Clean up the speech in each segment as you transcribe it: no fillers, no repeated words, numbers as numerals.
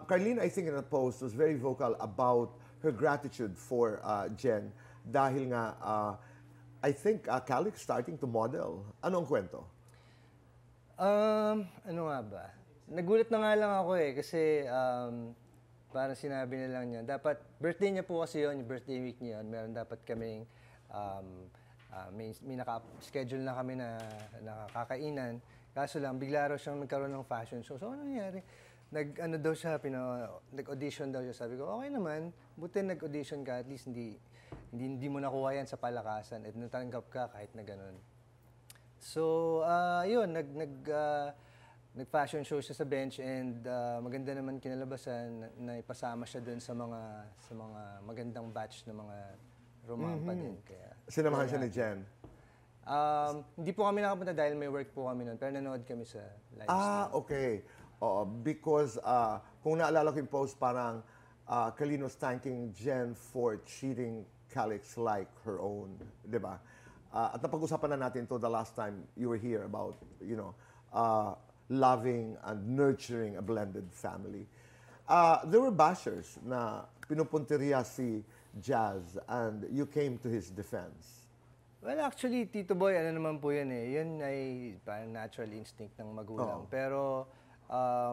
Carlene, I think in a post, was very vocal about her gratitude for Jen dahil nga, I think Calix starting to model. Anong kwento? Ano nga ba? Nagulat na nga lang ako kasi parang sinabi na lang niya, dapat, birthday niya po kasi yun, yung birthday week niya yun, meron dapat kaming, may naka-schedule na kami na nakakainan. Kaso lang, bigla raw siyang nagkaroon ng fashion show. So, ano nangyari? Nag-ano daw siya, nag-audition daw siya. Sabi ko, okay naman, buti nag-audition ka, at least hindi mo nakuha yan sa palakasan at natanggap ka kahit na ganun. So, yun, nag-fashion show siya sa bench and maganda naman kinalabasan na ipasama siya dun sa mga magandang batch na mga romampa din. Kaya, Sinamahan siya ni Jen? Hindi po kami nakapunta dahil may work po kami nun, pero nanood kami sa live stream. Okay. Because kung naalala ko yung post, parang Carlene was thanking Jen for treating Calix like her own, di ba? At napag-usapan na natin to the last time you were here about, loving and nurturing a blended family. There were bashers na pinupunteriya si Jazz and you came to his defense. Well, actually, Tito Boy, ano naman po yan Yun ay parang natural instinct ng magulang. Pero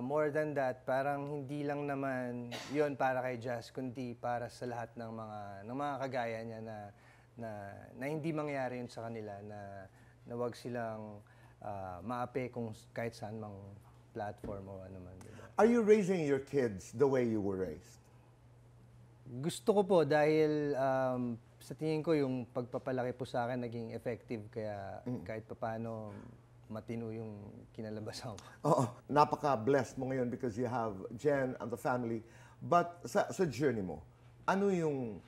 more than that, parang hindi lang naman yun para kay Jazz, kundi para sa lahat ng mga kagaya niya na hindi mangyari yun sa kanila, na wag silang maape kung kahit saan mang platform o ano man. Diba? Are you raising your kids the way you were raised? Gusto ko po dahil sa tingin ko yung pagpapalaki po sa akin naging effective kaya kahit papaano matino yung kinalabasan ko. Oo, napaka-blessed mo ngayon because you have Jen and the family. But sa journey mo, ano yung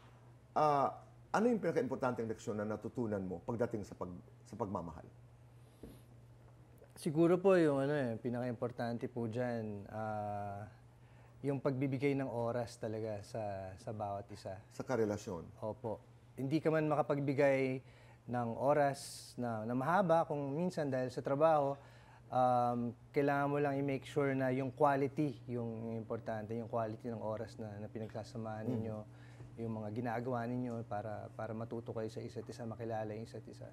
pinaka-importanteng leksyon na natutunan mo pagdating sa pagmamahal? Siguro po yung pinaka-importante po dyan, yung pagbibigay ng oras talaga sa bawat isa. Sa karelasyon? Opo. Hindi ka man makapagbigay ng oras na mahaba kung minsan dahil sa trabaho, kailangan mo lang i-make sure na yung quality, yung importante, yung quality ng oras na pinagsasamahan ninyo, yung mga ginagawa ninyo para matuto kayo sa isa't isa, makilala yung isa't isa.